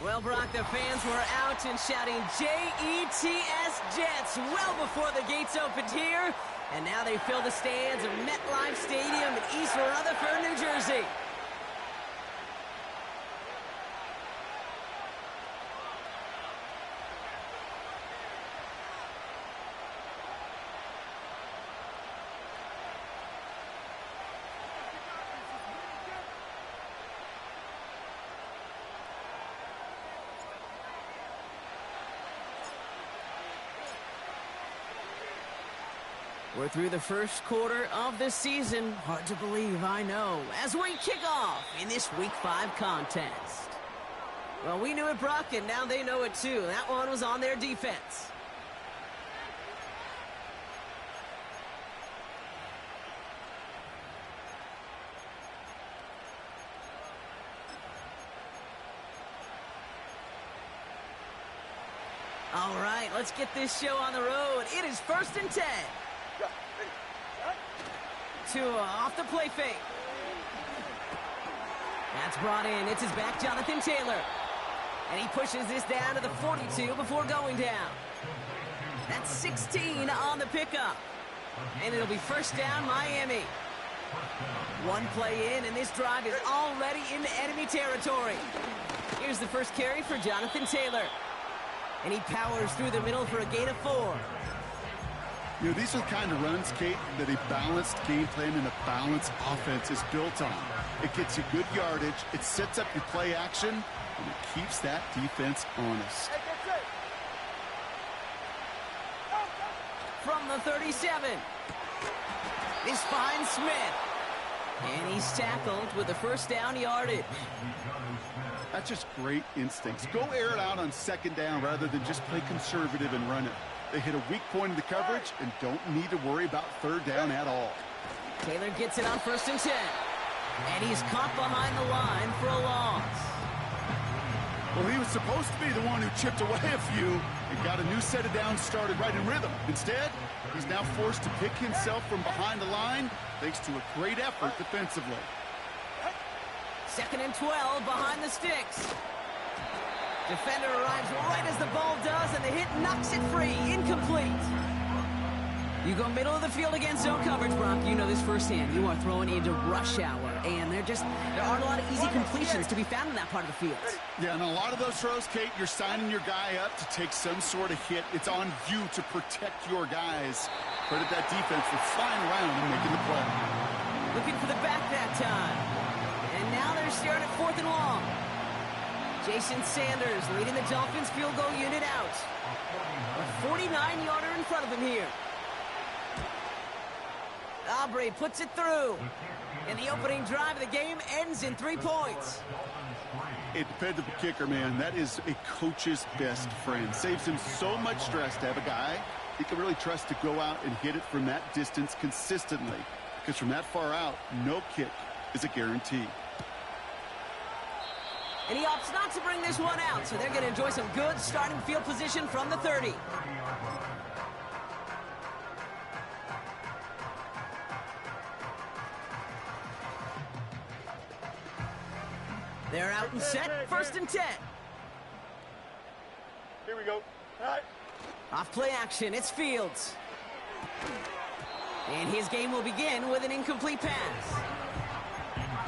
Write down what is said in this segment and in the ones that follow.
Well, Brock, the fans were out and shouting J-E-T-S Jets well before the gates opened here. And now they fill the stands of MetLife Stadium in East Rutherford, New Jersey. We're through the first quarter of the season. Hard to believe, I know, as we kick off in this Week 5 contest. Well, we knew it, Brock, and now they know it too. That one was on their defense. All right, let's get this show on the road. It is 1st and 10. Off the play fake. That's brought in. It's his back, Jonathan Taylor. And he pushes this down to the 42 before going down. That's 16 on the pickup. And it'll be 1st down, Miami. One play in, and this drive is already into enemy territory. Here's the first carry for Jonathan Taylor. And he powers through the middle for a gain of 4. You know, these are the kind of runs, Kate, that a balanced game plan and a balanced offense is built on. It gets you good yardage, it sets up your play action, and it keeps that defense honest. From the 37, this finds Smith. And he's tackled with the 1st down yardage. That's just great instincts. Go air it out on 2nd down rather than just play conservative and run it. They hit a weak point in the coverage and don't need to worry about 3rd down at all. Taylor gets it on 1st and 10. And he's caught behind the line for a loss. Well, he was supposed to be the one who chipped away a few and got a new set of downs started right in rhythm. Instead, he's now forced to pick himself from behind the line thanks to a great effort defensively. 2nd and 12 behind the sticks. Defender arrives right as the ball does, and the hit knocks it free. Incomplete. You go middle of the field against zone coverage, Brock. You know this firsthand. You are throwing into rush hour, and there aren't a lot of easy completions to be found in that part of the field. Yeah, and a lot of those throws, Kate, you're signing your guy up to take some sort of hit. It's on you to protect your guys. Credit that defense for flying around and making the play. Looking for the back that time. And now they're staring at 4th and long. Jason Sanders leading the Dolphins field goal unit out. A 49-yarder in front of him here. Aubrey puts it through. And the opening drive of the game ends in 3 points. A dependable kicker, man. That is a coach's best friend. Saves him so much stress to have a guy he can really trust to go out and hit it from that distance consistently. Because from that far out, no kick is a guarantee. And he opts not to bring this one out, so they're going to enjoy some good starting field position from the 30. They're out and set, 1st and 10. Here we go. All right. Off play action, it's Fields. And his game will begin with an incomplete pass.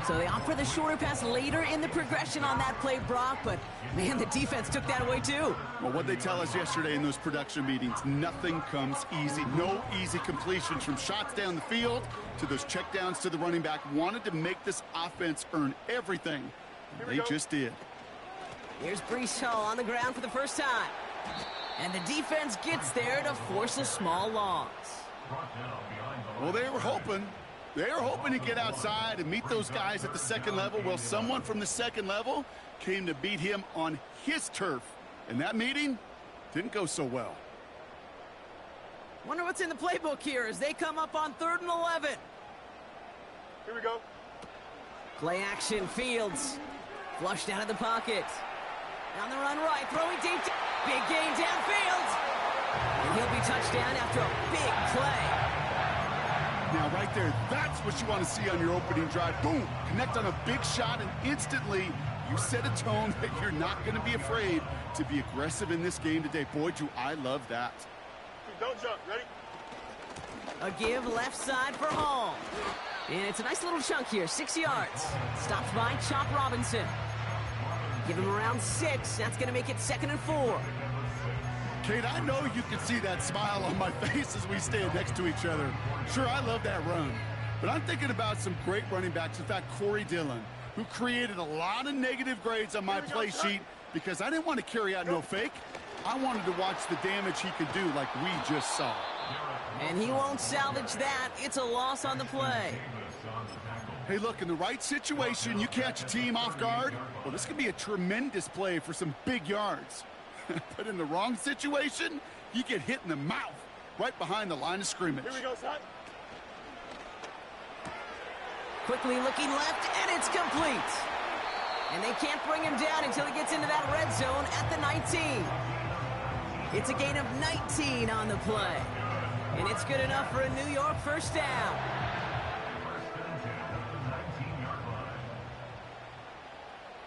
So they opt for the shorter pass later in the progression on that play, Brock, but man, the defense took that away too. Well, what they tell us yesterday in those production meetings, nothing comes easy. No easy completions from shots down the field to those checkdowns to the running back. Wanted to make this offense earn everything. They just did. Here's Breece Hall on the ground for the first time. And the defense gets there to force a small loss. Well, they were hoping. They were hoping to get outside and meet those guys at the 2nd level. Well, someone from the 2nd level came to beat him on his turf. And that meeting didn't go so well. Wonder what's in the playbook here as they come up on 3rd and 11. Here we go. Play action, Fields. Flushed out of the pocket. On the run right, throwing deep. Big gain downfield. And he'll be touchdown after a big play. Now, right there, that's what you want to see on your opening drive. Boom! Connect on a big shot, and instantly You set a tone that you're not going to be afraid to be aggressive in this game today. Boy, do I love that. Don't jump. Ready? A give left side for Hall. And it's a nice little chunk here, 6 yards. Stopped by Chop Robinson. Give him around 6. That's going to make it 2nd and 4. Kate, I know you can see that smile on my face as we stand next to each other. Sure, I love that run. But I'm thinking about some great running backs. In fact, Corey Dillon, who created a lot of negative grades on my play sheet because I didn't want to carry out no fake. I wanted to watch the damage he could do like we just saw. And he won't salvage that. It's a loss on the play. Hey, look, in the right situation, you catch a team off guard. Well, this could be a tremendous play for some big yards. But in the wrong situation, you get hit in the mouth right behind the line of scrimmage. Here we go, son. Quickly looking left, and it's complete. And they can't bring him down until he gets into that red zone at the 19. It's a gain of 19 on the play. And it's good enough for a New York first down.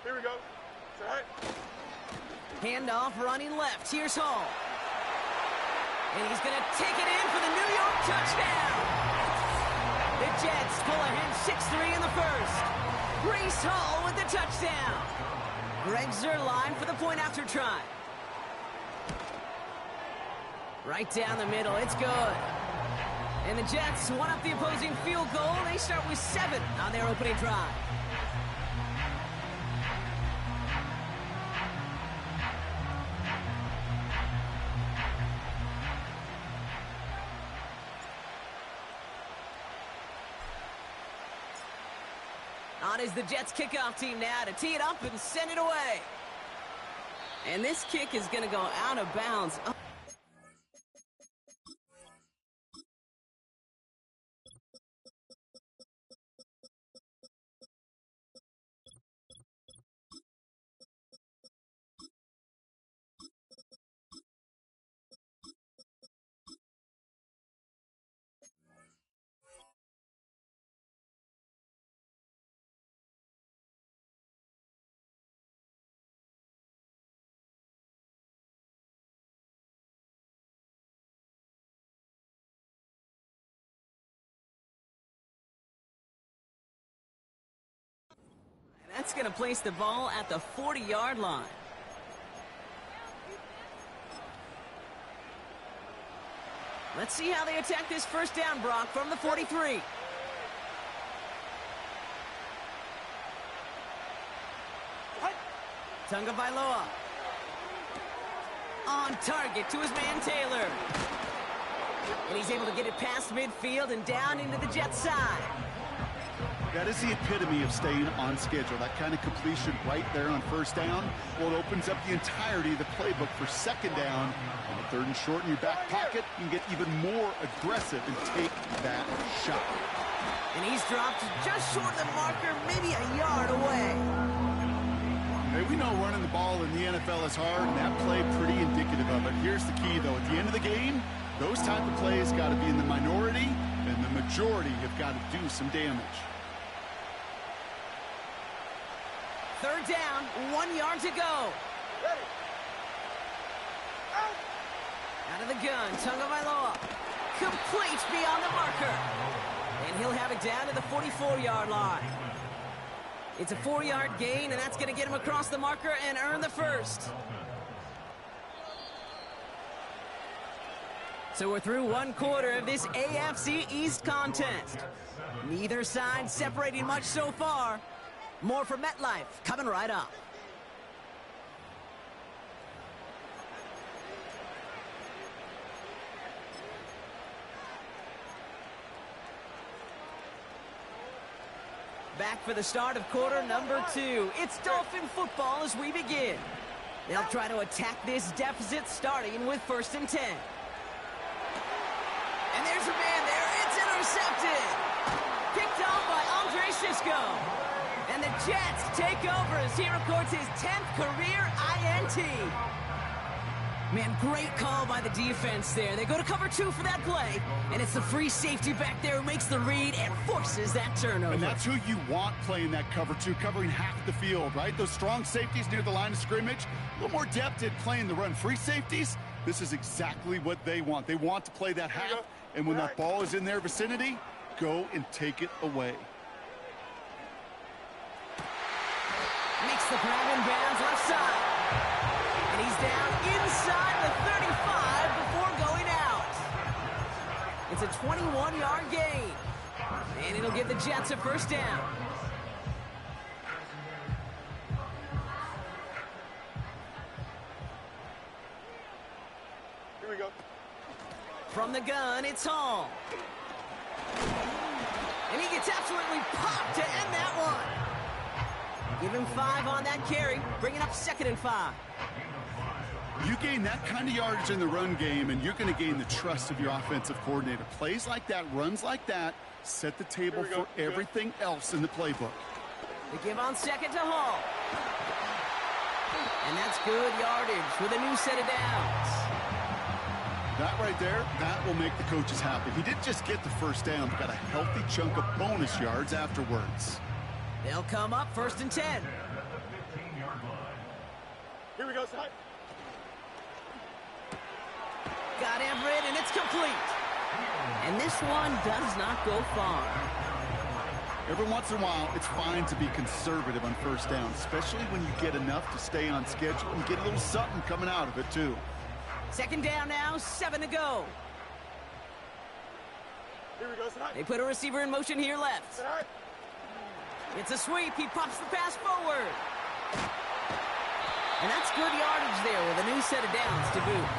Here we go. Set. Handoff running left. Here's Hall. And he's going to take it in for the New York touchdown. The Jets pull ahead 6-3 in the first. Breece Hall with the touchdown. Greg Zuerlein for the point after try. Right down the middle. It's good. And the Jets one up the opposing field goal. They start with 7 on their opening drive. On is the Jets kickoff team now to tee it up and send it away. And this kick is going to go out of bounds. That's going to place the ball at the 40-yard line. Let's see how they attack this first down, Brock, from the 43. Tagovailoa. On target to his man Taylor. And he's able to get it past midfield and down into the Jets side. That is the epitome of staying on schedule. That kind of completion right there on first down. Well, it opens up the entirety of the playbook for second down. On the 3rd and short in your back pocket, you can get even more aggressive and take that shot. And he's dropped just short of the marker, maybe a yard away. Hey, we know running the ball in the NFL is hard, and that play pretty indicative of it. Here's the key, though. At the end of the game, those type of plays got to be in the minority, and the majority have got to do some damage. 3rd down, 1 yard to go. Ready. Out of the gun, Tagovailoa. Complete beyond the marker. And he'll have it down to the 44-yard line. It's a 4-yard gain, and that's going to get him across the marker and earn the first. So we're through 1 quarter of this AFC East contest. Neither side separating much so far. More from MetLife coming right up. Back for the start of quarter number 2. It's Dolphin football as we begin. They'll try to attack this deficit starting with 1st and 10. And there's a man there. It's intercepted. Picked off by Andre Cisco. And the Jets take over as he records his 10th career INT. Man, great call by the defense there. They go to cover 2 for that play, and it's the free safety back there who makes the read and forces that turnover. And that's who you want playing that cover 2, covering half the field, right? Those strong safeties near the line of scrimmage, a little more depth in playing the run. Free safeties, this is exactly what they want. They want to play that half, and when that ball is in their vicinity, go and take it away. Makes the grab in bounds left side. And he's down inside the 35 before going out. It's a 21-yard gain. And it'll give the Jets a first down. Here we go. From the gun, it's Hall. And he gets absolutely popped to end that one. Give him 5 on that carry, bringing up 2nd and 5. You gain that kind of yardage in the run game, and you're going to gain the trust of your offensive coordinator. Plays like that, runs like that, set the table for everything else in the playbook. They give on 2nd to Hall. And that's good yardage with a new set of downs. That right there, that will make the coaches happy. He didn't just get the first down, but got a healthy chunk of bonus yards afterwards. They'll come up 1st and 10. Here we go, side. Got Everett, and it's complete. And this one does not go far. Every once in a while, it's fine to be conservative on first down, especially when you get enough to stay on schedule and get a little something coming out of it, too. 2nd down now, 7 to go. Here we go, side. They put a receiver in motion here left. Side. It's a sweep. He pops the pass forward. And that's good yardage there with a new set of downs to boot.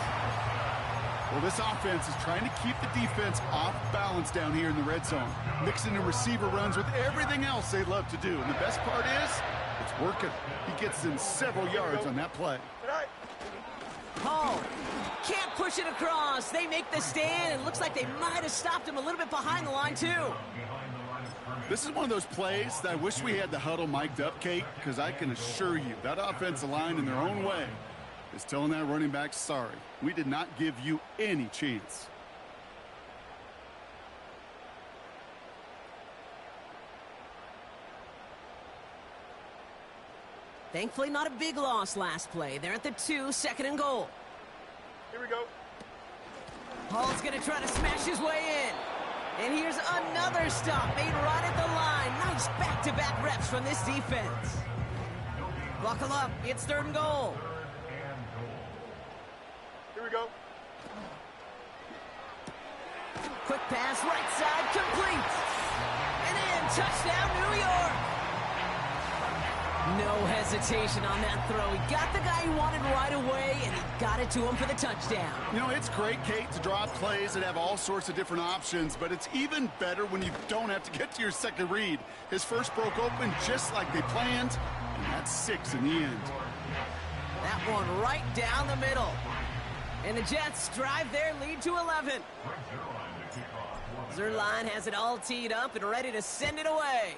Well, this offense is trying to keep the defense off balance down here in the red zone, mixing in receiver runs with everything else they love to do. And the best part is, it's working. He gets in several yards on that play. Hall can't push it across. They make the stand, and looks like they might have stopped him a little bit behind the line, too. This is one of those plays that I wish we had the huddle mic'd up, Kate, because I can assure you that offensive line in their own way is telling that running back, sorry, we did not give you any chance. Thankfully, not a big loss last play. They're at the 2, 2nd and goal. Here we go. Hall's going to try to smash his way in. And here's another stop made right at the line. Nice back-to-back reps from this defense. Buckle up. It's 3rd and goal. Here we go. Quick pass, right side, complete. And in, touchdown, New York. No hesitation on that throw. He got the guy he wanted right away, and he got it to him for the touchdown. You know, it's great, Kate, to draw plays that have all sorts of different options, but it's even better when you don't have to get to your second read. His first broke open just like they planned, and that's 6 in the end. That one right down the middle. And the Jets drive their lead to 11. Zuerlein has it all teed up and ready to send it away.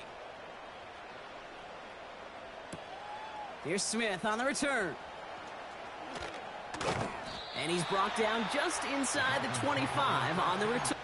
Here's Smith on the return. And he's brought down just inside the 25 on the return.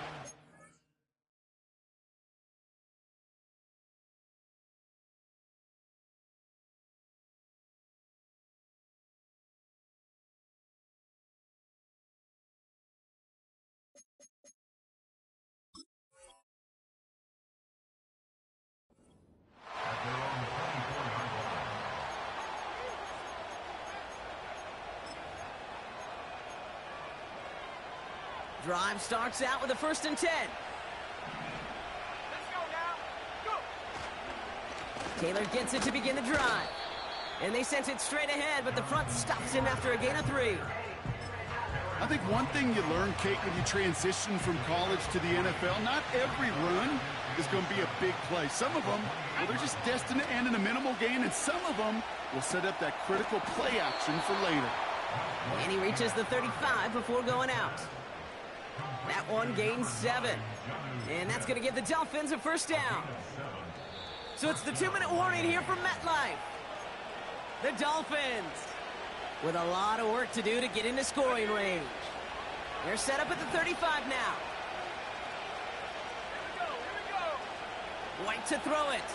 Drive starts out with a 1st and 10. Let's go now. Go. Taylor gets it to begin the drive. And they sent it straight ahead, but the front stops him after a gain of 3. I think one thing you learn, Kate, when you transition from college to the NFL, not every run is going to be a big play. Some of them, well, they're just destined to end in a minimal gain, and some of them will set up that critical play action for later. And he reaches the 35 before going out. That one gains 7. And that's going to give the Dolphins a first down. So it's the 2-minute warning here from MetLife. The Dolphins with a lot of work to do to get into scoring range. They're set up at the 35 now. White to throw it.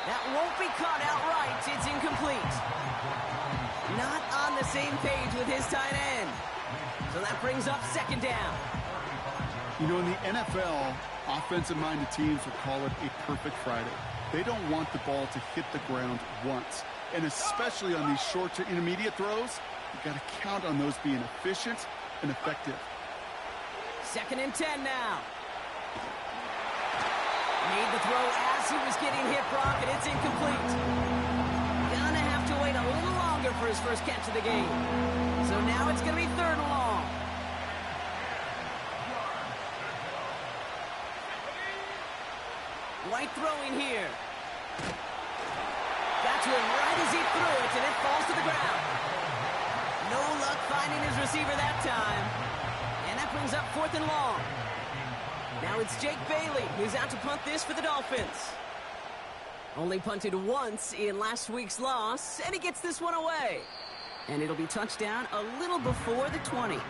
That won't be caught outright. It's incomplete. Not on the same page with his tight end. So that brings up second down. You know, in the NFL, offensive-minded teams will call it a perfect Friday. They don't want the ball to hit the ground once. And especially on these short to intermediate throws, you've got to count on those being efficient and effective. 2nd and 10 now. Made the throw as he was getting hit, Brock, and it's incomplete. Gonna have to wait a little longer for his first catch of the game. So now it's gonna be 3rd and long. White throwing here. Got to him right as he threw it, and it falls to the ground. No luck finding his receiver that time. And that brings up 4th and long. Now it's Jake Bailey who's out to punt this for the Dolphins. Only punted once in last week's loss, and he gets this one away. And it'll be touchdown a little before the 20.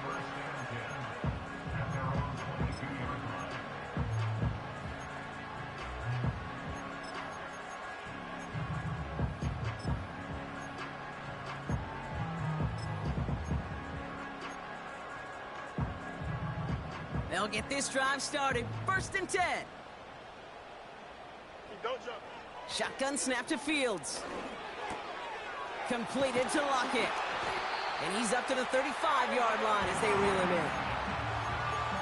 They'll get this drive started. 1st and 10. Don't jump. Shotgun snap to Fields. Completed to Lockett. And he's up to the 35-yard line as they reel him in.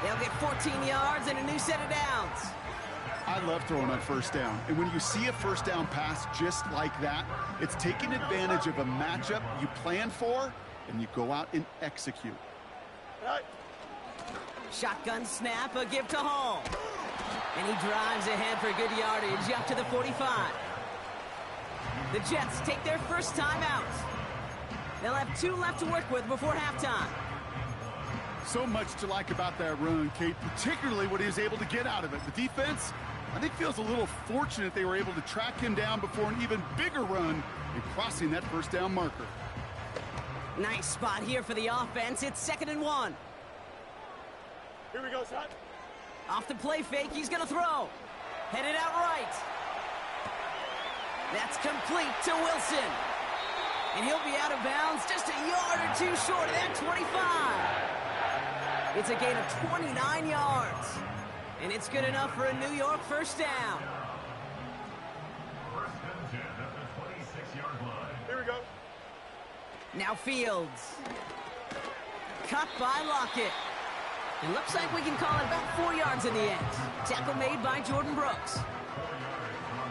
They'll get 14 yards and a new set of downs. I love throwing on 1st down. And when you see a 1st down pass just like that, it's taking advantage of a matchup you plan for, and you go out and execute. Right. Shotgun snap, a give to Hall. And he drives ahead for good yardage up to the 45. The Jets take their first time out. They'll have 2 left to work with before halftime. So much to like about that run, Kate, particularly what he was able to get out of it. The defense, I think, feels a little fortunate they were able to track him down before an even bigger run and crossing that 1st down marker. Nice spot here for the offense. It's 2nd and 1. Here we go, son. Off the play fake, he's going to throw. Headed out right. That's complete to Wilson. And he'll be out of bounds just a yard or 2 short of that 25. It's a gain of 29 yards. And it's good enough for a New York 1st down. Here we go. Now Fields. Cut by Lockett. It looks like we can call it about 4 yards in the end. Tackle made by Jordan Brooks.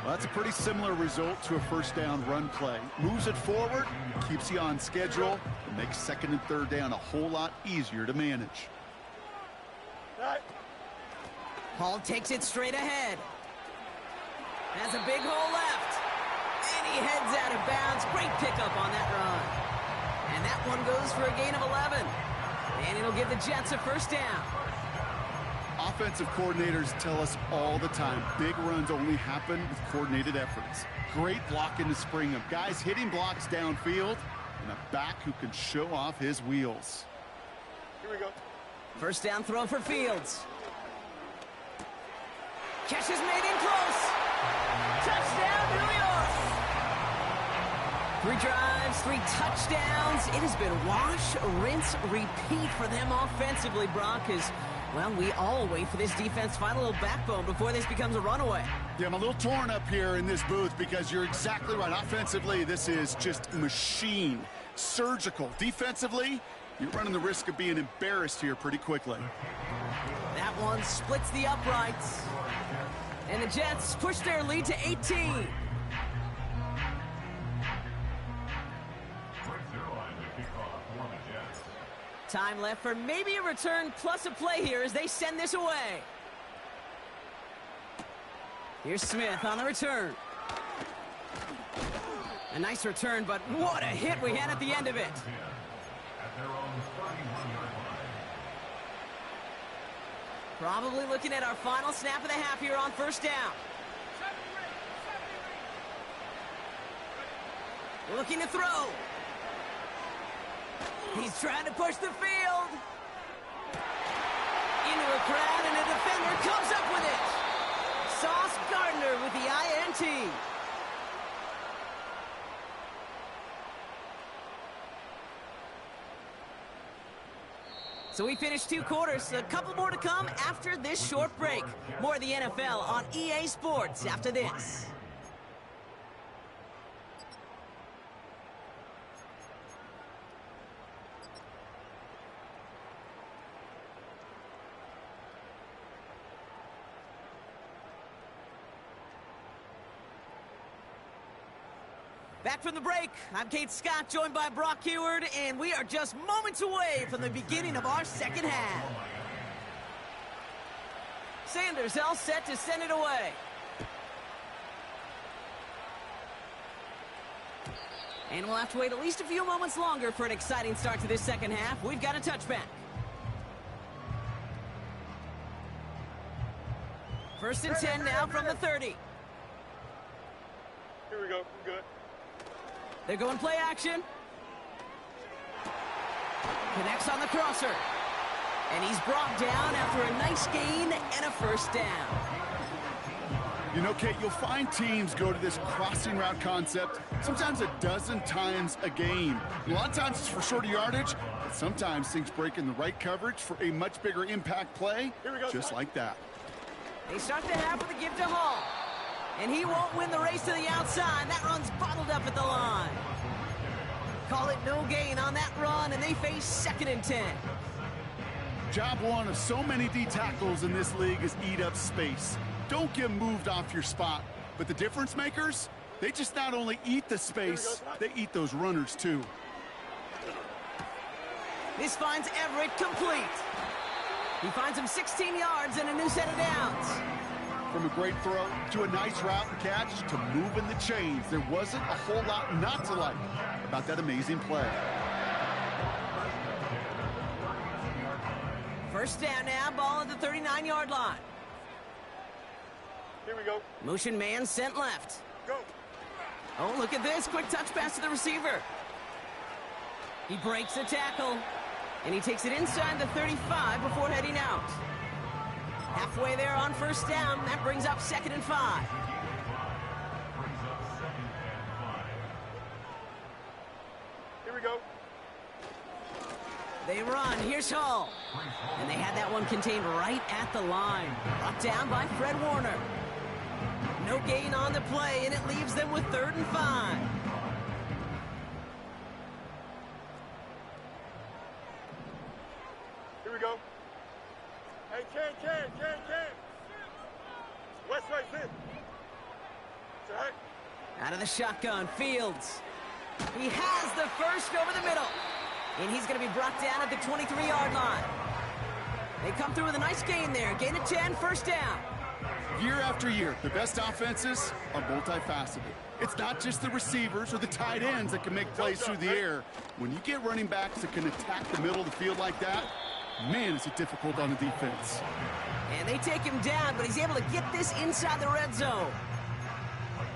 Well, that's a pretty similar result to a 1st down run play. Moves it forward, keeps you on schedule, and makes 2nd and 3rd down a whole lot easier to manage. Right. Hall takes it straight ahead. Has a big hole left. And he heads out of bounds. Great pickup on that run. And that one goes for a gain of 11. And it'll give the Jets a 1st down. Offensive coordinators tell us all the time, big runs only happen with coordinated efforts. Great block in the spring of guys hitting blocks downfield and a back who can show off his wheels. Here we go. 1st down throw for Fields. Catch is made in close. Touchdown, New York. 3 drives, 3 touchdowns. It has been wash, rinse, repeat for them offensively, Brock, as, well, we all wait for this defense to find a little backbone before this becomes a runaway. Yeah, I'm a little torn up here in this booth because you're exactly right. Offensively, this is just machine. Surgical. Defensively, you're running the risk of being embarrassed here pretty quickly. That one splits the uprights. And the Jets push their lead to 18. Time left for maybe a return plus a play here as they send this away. Here's Smith on the return. A nice return, but what a hit we had at the end of it. Probably looking at our final snap of the half here on 1st down. Looking to throw. He's trying to push the field. Into a crowd, and a defender comes up with it. Sauce Gardner with the INT. So we finished 2 quarters. A couple more to come after this short break. More of the NFL on EA Sports after this. Back from the break, I'm Kate Scott, joined by Brock Heward, and we are just moments away from the beginning of our second half. Sanders all set to send it away. And we'll have to wait at least a few moments longer for an exciting start to this second half. We've got a touchback. First and 10 now from the 30. Here we go. We're good. They're going play action. Connects on the crosser. And he's brought down after a nice gain and a first down. You know, Kate, you'll find teams go to this crossing route concept sometimes a dozen times a game. A lot of times it's for shorter yardage, but sometimes things break in the right coverage for a much bigger impact play, just like that. They start the half with a give to Hall. And he won't win the race to the outside. That run's bottled up at the line. Call it no gain on that run, and they face 2nd and 10. Job one of so many D tackles in this league is eat up space. Don't get moved off your spot. But the difference makers, they just not only eat the space, they eat those runners too. This finds Everett complete. He finds him 16 yards and a new set of downs. From a great throw to a nice route and catch to moving the chains, there wasn't a whole lot not to like about that amazing play. First down now, ball at the 39-yard line. Here we go. Motion man sent left. Go. Oh, look at this. Quick touch pass to the receiver. He breaks the tackle, and he takes it inside the 35 before heading out. Halfway there on first down. That brings up 2nd and 5. Here we go. They run. Here's Hall. And they had that one contained right at the line. Brought down by Fred Warner. No gain on the play, and it leaves them with 3rd and 5. Here we go. Hey, Ken. West right in. It's all right. Out of the shotgun, Fields. He has the first over the middle. And he's going to be brought down at the 23-yard line. They come through with a nice gain there. Gain of 10, first down. Year after year, the best offenses are multifaceted. It's not just the receivers or the tight ends that can make plays through the air. When you get running backs that can attack the middle of the field like that, man, is it difficult on the defense. And they take him down, but he's able to get this inside the red zone.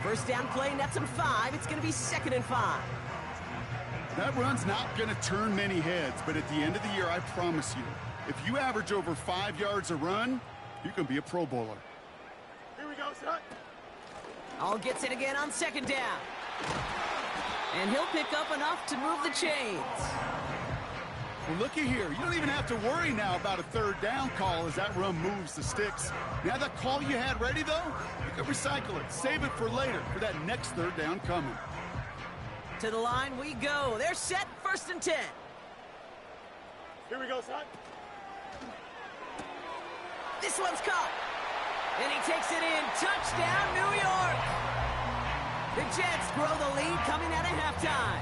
First down play, nets him 5. It's going to be 2nd and 5. That run's not going to turn many heads, but at the end of the year, I promise you, if you average over 5 yards a run, you can be a Pro Bowler. Here we go, son. All gets it again on 2nd down. And he'll pick up enough to move the chains. Well, looky here. You don't even have to worry now about a 3rd down call as that run moves the sticks. Now that call you had ready, though, you can recycle it. Save it for later for that next 3rd down coming. To the line we go. They're set, 1st and 10. Here we go, son. This one's caught. And he takes it in. Touchdown, New York. The Jets grow the lead coming out of halftime.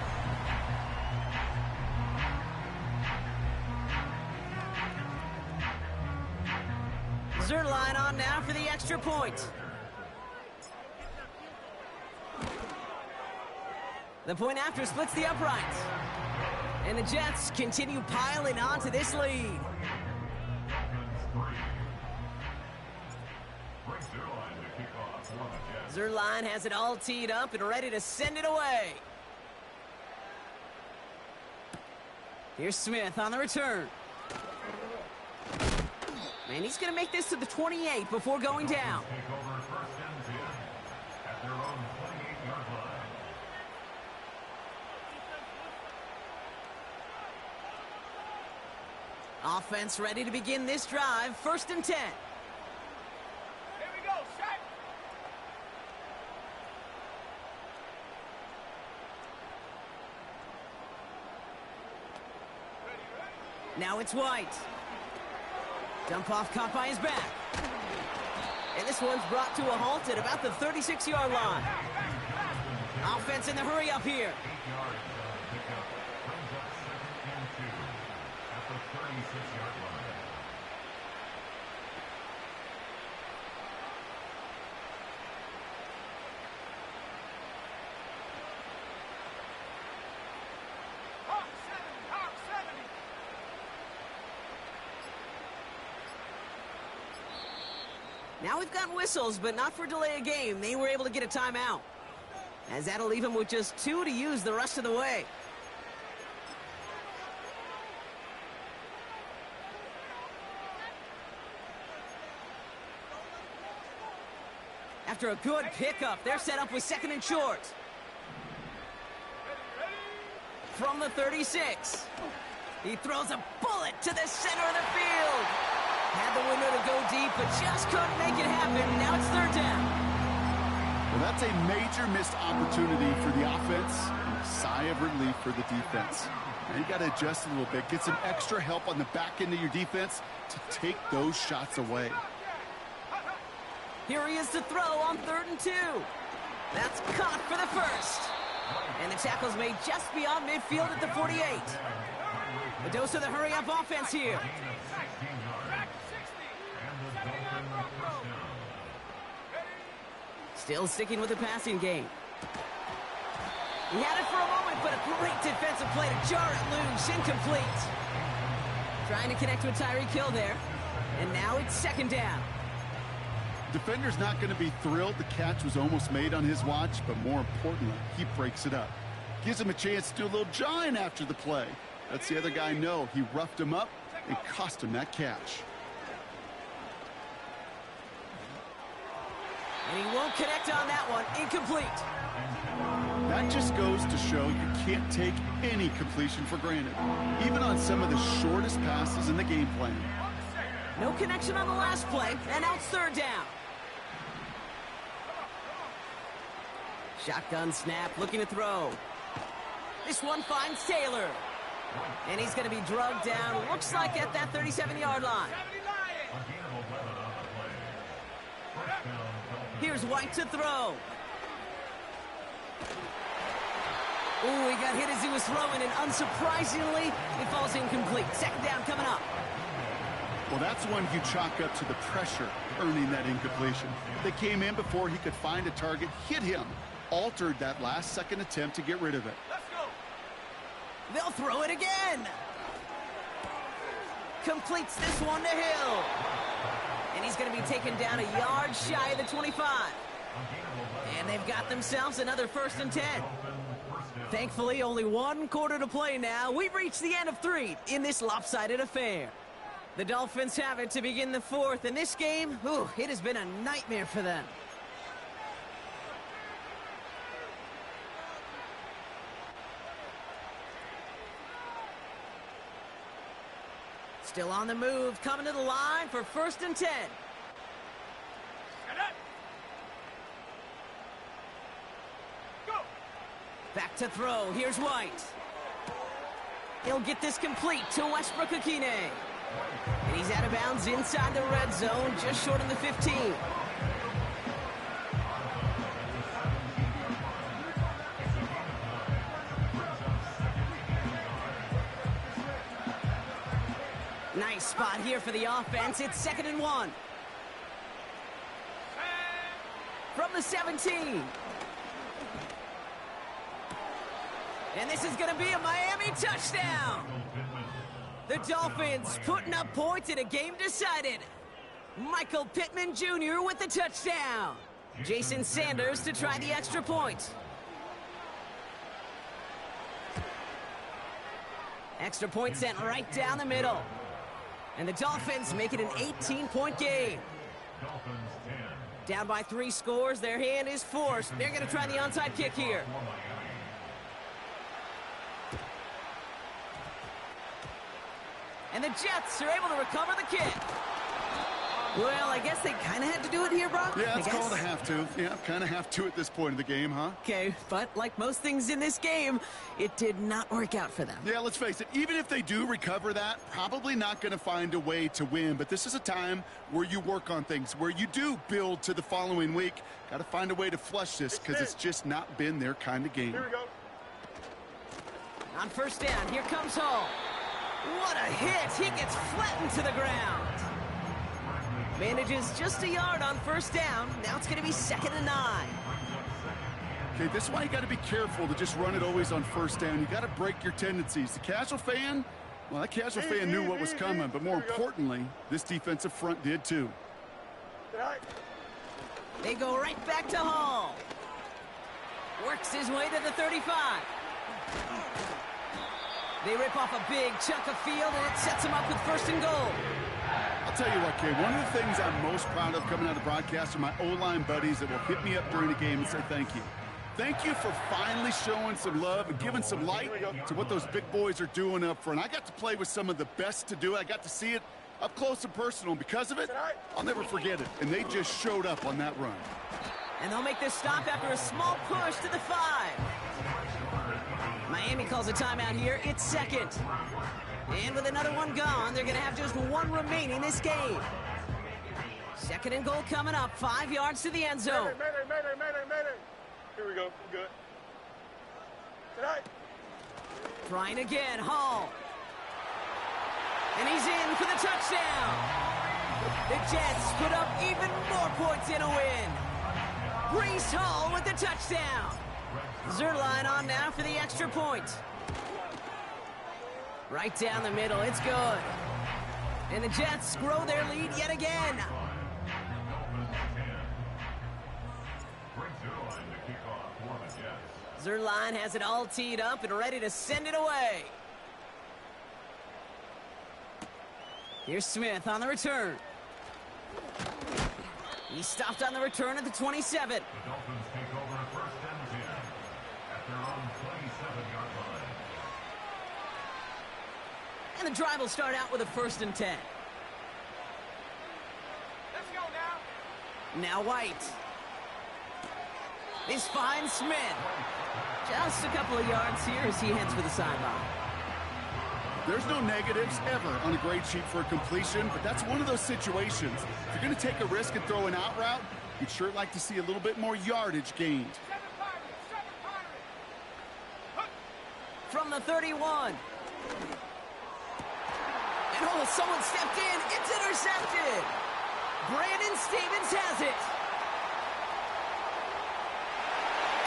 Zerline on now for the extra point. The point after splits the uprights. And the Jets continue piling on to this lead. Zerline has it all teed up and ready to send it away. Here's Smith on the return. And he's going to make this to the 28 before going down. Offense ready to begin this drive. 1st and 10. Here we go, Shaq. Now it's White. Dump off caught by his back. And this one's brought to a halt at about the 36-yard line. Offense in the hurry up here. Now we've got whistles, but not for delay of game. They were able to get a timeout, as that'll leave them with just 2 to use the rest of the way. After a good pickup, they're set up with 2nd and short. From the 36, he throws a bullet to the center of the field. Had the window to go deep, but just couldn't make it happen. Now it's 3rd down. Well, that's a major missed opportunity for the offense and a sigh of relief for the defense. Now you got to adjust a little bit, get some extra help on the back end of your defense to take those shots away. Here he is to throw on 3rd and 2. That's caught for the 1st. And the tackle's made just beyond midfield at the 48. A dose of the hurry-up offense here. Still sticking with the passing game. He had it for a moment, but a great defensive play to jar it loose. Incomplete. Trying to connect with Tyreek Hill there. And now it's 2nd down. Defender's not going to be thrilled the catch was almost made on his watch, but more importantly, he breaks it up. Gives him a chance to do a little jawing after the play. Lets the other guy know he roughed him up and cost him that catch. And he won't connect on that one. Incomplete. That just goes to show you can't take any completion for granted, even on some of the shortest passes in the game plan. No connection on the last play, and now it's 3rd down. Shotgun snap, looking to throw. This one finds Taylor. And he's going to be drugged down, looks like at that 37-yard line. Here's White to throw. Ooh, he got hit as he was throwing, and unsurprisingly, it falls incomplete. 2nd down coming up. Well, that's one you chalk up to the pressure earning that incompletion. They came in before he could find a target, hit him, altered that last-second attempt to get rid of it. Let's go. They'll throw it again. Completes this one to Hill. And he's going to be taken down a yard shy of the 25. And they've got themselves another 1st and 10. Thankfully, only 1 quarter to play now. We've reached the end of 3 in this lopsided affair. The Dolphins have it to begin the 4th. In this game, ooh, it has been a nightmare for them. Still on the move, coming to the line for 1st and 10. Go. Back to throw, here's White. He'll get this complete to Westbrook-Akine. And he's out of bounds inside the red zone, just short of the 15. Nice spot here for the offense. It's 2nd and 1. From the 17. And this is going to be a Miami touchdown. The Dolphins putting up points in a game decided. Michael Pittman Jr. with the touchdown. Jason Sanders to try the extra point. Extra point sent right down the middle. And the Dolphins make it an 18-point game. Down by 3 scores, their hand is forced. They're going to try the onside kick here. And the Jets are able to recover the kick. Well, I guess they kind of had to do it here, Brock. Yeah, it's called a have to. Yeah, kind of have to at this point in the game, huh? Okay, but like most things in this game, it did not work out for them. Yeah, let's face it, even if they do recover that, probably not going to find a way to win. But this is a time where you work on things, where you do build to the following week. Got to find a way to flush this because it's just not been their kind of game. Here we go. On first down, here comes Hall. What a hit! He gets flattened to the ground. Manages just a yard on first down. Now it's going to be 2nd and 9. Okay, this is why you got to be careful to just run it always on first down. You got to break your tendencies. The casual fan, well, that casual fan knew what was coming, but more importantly, this defensive front did too. They go right back to Hall. Works his way to the 35. They rip off a big chunk of field, and it sets him up with 1st and goal. I'll tell you what, Kay, one of the things I'm most proud of coming out of the broadcast are my O-line buddies that will hit me up during the game and say thank you. Thank you for finally showing some love and giving some light to what those big boys are doing up front. I got to play with some of the best to do it. I got to see it up close and personal. Because of it, I'll never forget it. And they just showed up on that run. And they'll make this stop after a small push to the 5. Miami calls a timeout here. It's 2nd. And with another one gone, they're going to have just 1 remaining this game. 2nd and goal coming up. 5 yards to the end zone. Mayday. Here we go. Good. Tonight. Trying again. Hall. And he's in for the touchdown. The Jets put up even more points in a win. Breece Hall with the touchdown. Zuerlein on now for the extra point. Right down the middle, it's good. And the Jets grow their lead yet again. Zuerlein has it all teed up and ready to send it away. Here's Smith on the return. He stopped on the return at the 27. The Dolphins take over 1st and 10 at their own 27-yard line. And the drive will start out with a 1st and 10. Let's go now. Now White. This finds Smith. Just a couple of yards here as he heads for the sideline. There's no negatives ever on a grade sheet for a completion, but that's one of those situations. If you're going to take a risk and throw an out route, you'd sure like to see a little bit more yardage gained. From the 31. And oh, someone stepped in. It's intercepted. Brandon Stevens has it.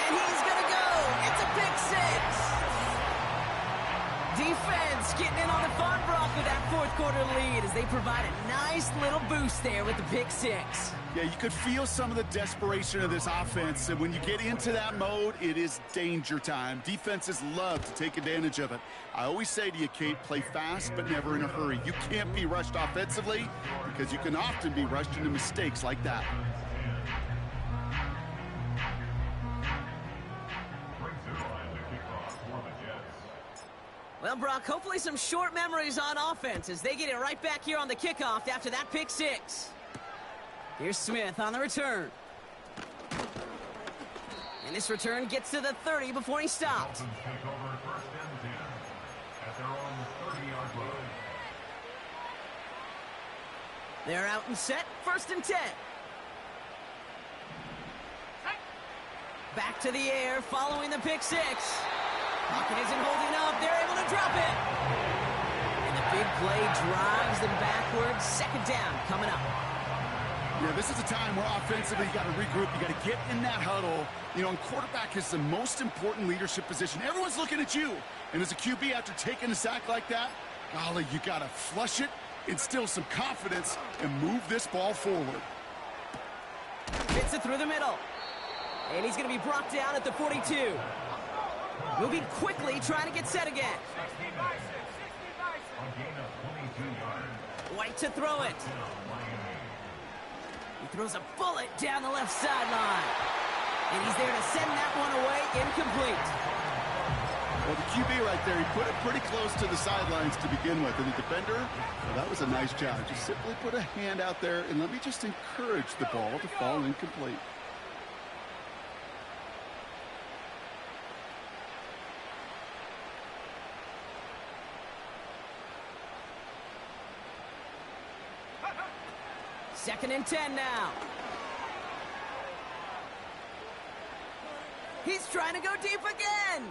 And he's going to go. It's a pick 6. Defense getting in on the fun, Brock, with that 4th quarter lead as they provide a nice little boost there with the pick 6. Yeah, you could feel some of the desperation of this offense, and when you get into that mode, it is danger time. Defenses love to take advantage of it. I always say to you, Kate, play fast but never in a hurry. You can't be rushed offensively because you can often be rushed into mistakes like that. Well, Brock, hopefully some short memories on offense as they get it right back here on the kickoff after that pick 6. Here's Smith on the return. And this return gets to the 30 before he stopped. Dolphins take over 1st and 10 at their own 30-yard line. They're out and set. 1st and 10. Back to the air following the pick 6. Pocket isn't holding up. They're able to drop it. And the big play drives them backwards. 2nd down coming up. Yeah, this is a time where offensively you got to regroup. You got to get in that huddle. You know, and quarterback is the most important leadership position. Everyone's looking at you. And as a QB, after taking a sack like that, golly, you got to flush it, instill some confidence, and move this ball forward. Fits it through the middle. And he's going to be brought down at the 42. Moving quickly, trying to get set again. 16 by 6, 16 A gain of 22 yards. White to throw it. He throws a bullet down the left sideline. And he's there to send that one away, incomplete. Well, the QB right there, he put it pretty close to the sidelines to begin with. And the defender, well, that was a nice job. Just simply put a hand out there and let me just encourage the ball to fall incomplete. Second and 10 now. He's trying to go deep again.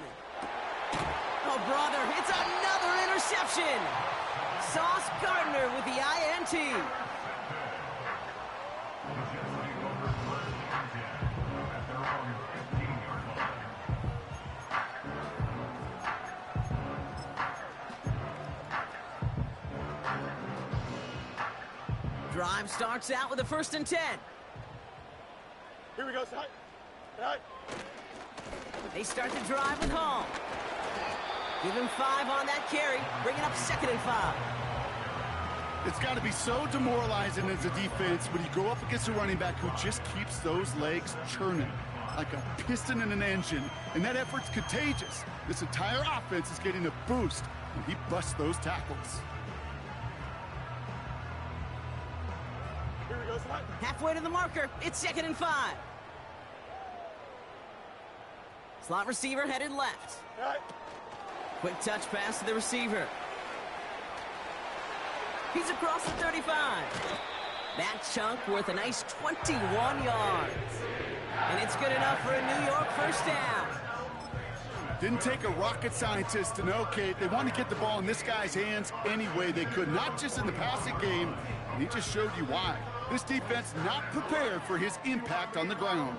Oh, brother, it's another interception. Sauce Gardner with the INT. Drive starts out with a 1st and 10. Here we go, side. Side. They start the drive with Hall. Give him 5 on that carry, bringing up 2nd and 5. It's got to be so demoralizing as a defense when you go up against a running back who just keeps those legs churning like a piston in an engine, and that effort's contagious. This entire offense is getting a boost when he busts those tackles. Here we go, side. Halfway to the marker, it's 2nd and 5. Slot receiver headed left. Side. Quick touch pass to the receiver. He's across the 35. That chunk worth a nice 21 yards. And it's good enough for a New York 1st down. Didn't take a rocket scientist to know, Kate. They wanted to get the ball in this guy's hands any way they could, not just in the passing game, and he just showed you why. This defense not prepared for his impact on the ground.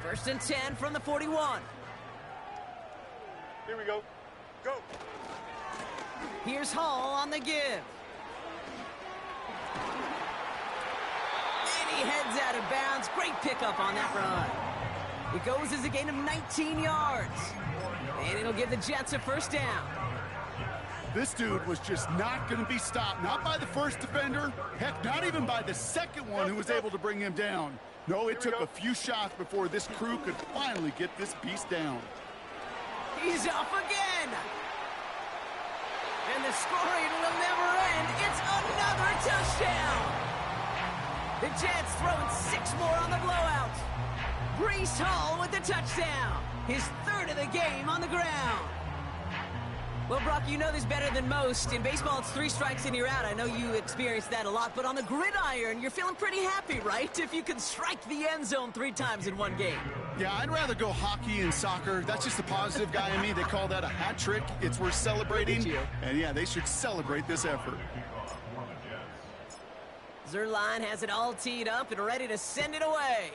First and 10 from the 41. Here we go. Go. Here's Hall on the give. And he heads out of bounds. Great pickup on that run. It goes as a gain of 19 yards. And it'll give the Jets a 1st down. This dude was just not going to be stopped, not by the first defender, heck, not even by the second one who was able to bring him down. No, it took a few shots before this crew could finally get this beast down. He's off again. And the scoring will never end. It's another touchdown. The Jets throwing 6 more on the blowout. Breece Hall with the touchdown. His 3rd of the game on the ground. Well, Brock, you know this better than most. In baseball, it's 3 strikes and you're out. I know you experienced that a lot, but on the gridiron, you're feeling pretty happy, right? If you can strike the end zone 3 times in one game. Yeah, I'd rather go hockey and soccer. That's just the positive guy in me. They call that a hat trick. It's worth celebrating. And yeah, they should celebrate this effort. Zuerlein has it all teed up and ready to send it away.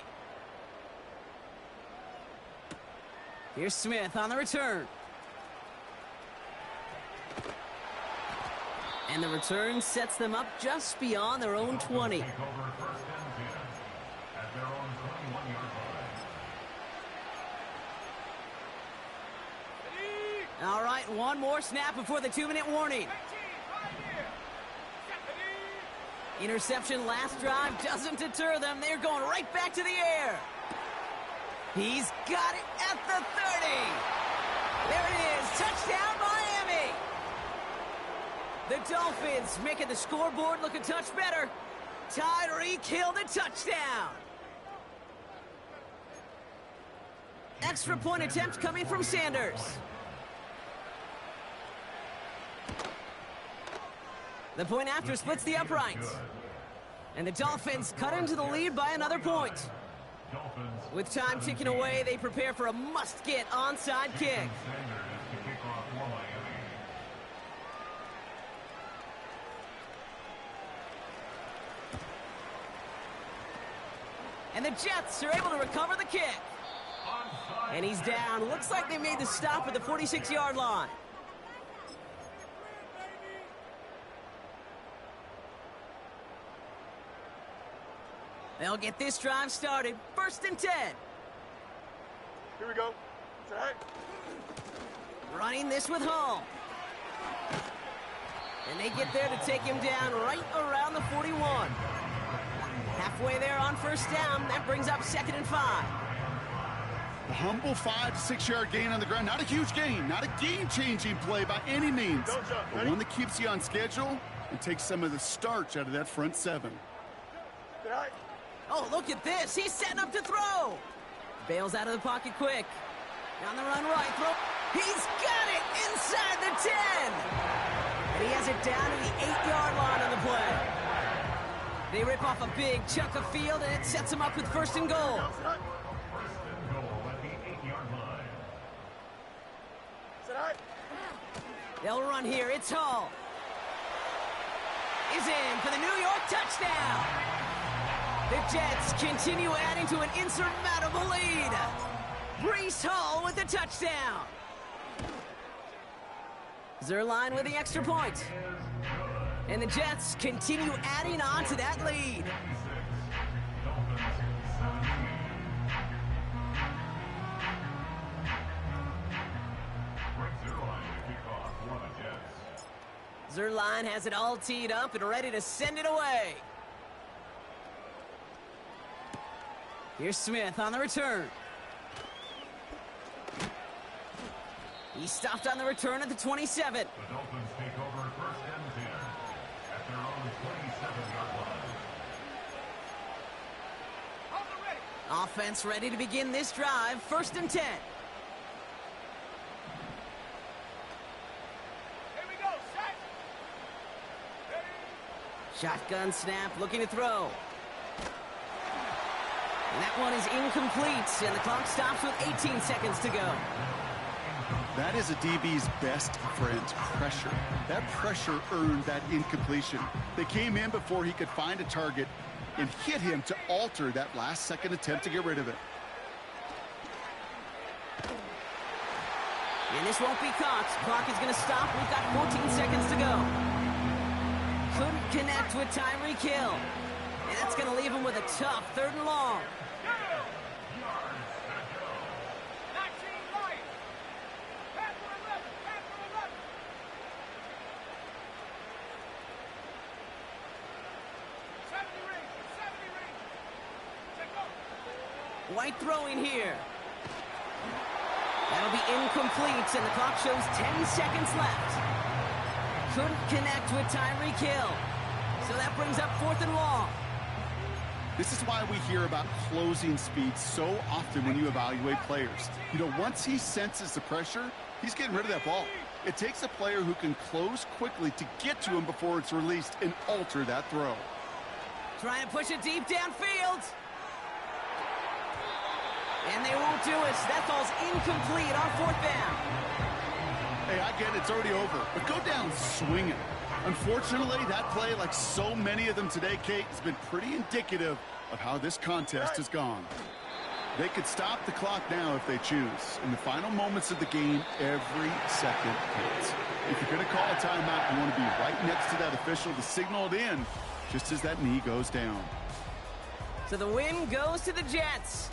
Here's Smith on the return. And the return sets them up just beyond their own 20. All right, one more snap before the 2-minute warning. Interception last drive doesn't deter them. They're going right back to the air. He's got it at the 30. There it is. Touchdown, Miami. The Dolphins making the scoreboard look a touch better. Tyreek Hill the touchdown. Extra point attempt coming from Sanders. The point after splits the uprights. And the Dolphins cut into the lead by another point. With time ticking away, they prepare for a must-get onside kick. And the Jets are able to recover the kick. And he's down. Looks like they made the stop at the 46-yard line. They'll get this drive started. 1st and 10. Here we go. It's all right. Running this with Hall. And they get there to take him down right around the 41. Halfway there on first down. That brings up 2nd and 5. A humble 5 to 6 yard gain on the ground. Not a huge gain, not a game-changing play by any means, Don't jump. but Ready? one that keeps you on schedule and takes some of the starch out of that front 7. All right. Oh, look at this. He's setting up to throw. Bails out of the pocket quick. On the run right. Throw. He's got it inside the 10. And he has it down to the 8-yard line on the play. They rip off a big chunk of field, and it sets them up with 1st and goal. It's all right. First and goal at the 8-yard line. It's all right. They'll run here. It's Hall. Is in for the New York touchdown. The Jets continue adding to an insurmountable lead. Breece Hall with the touchdown. Zuerlein with the extra point. And the Jets continue adding on to that lead. Zuerlein has it all teed up and ready to send it away. Here's Smith on the return. He stopped on the return at the 27. The Dolphins take over 1st and 10 at their own 27-yard line. Offense ready to begin this drive. 1st and 10. Shotgun snap, looking to throw. And that one is incomplete, and the clock stops with 18 seconds to go. That is a DB's best friend, pressure. That pressure earned that incompletion. They came in before he could find a target and hit him to alter that last-second attempt to get rid of it. And this won't be caught. Clock is going to stop. We've got 14 seconds to go. Couldn't connect with Tyreek Hill. And that's going to leave him with a tough 3rd and long. White throwing here. That'll be incomplete, and the clock shows 10 seconds left. Couldn't connect with Tyreek Hill. So that brings up 4th and long. This is why we hear about closing speed so often when you evaluate players. You know, once he senses the pressure, he's getting rid of that ball. It takes a player who can close quickly to get to him before it's released and alter that throw. Trying to push it deep downfield. And they won't do it. That ball's incomplete on 4th down. Hey, I get it. It's already over. But go down swinging. Unfortunately, that play, like so many of them today, Kate, has been pretty indicative of how this contest has gone. They could stop the clock now if they choose. In the final moments of the game, every second counts. If you're going to call a timeout, you want to be right next to that official to signal it in just as that knee goes down. So the win goes to the Jets.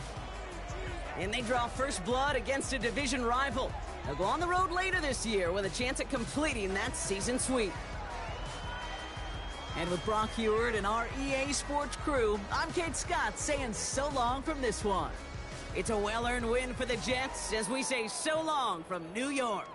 And they draw first blood against a division rival. They'll go on the road later this year with a chance at completing that season sweep. And with Brock Heward and our EA Sports crew, I'm Kate Scott saying so long from this one. It's a well-earned win for the Jets as we say so long from New York.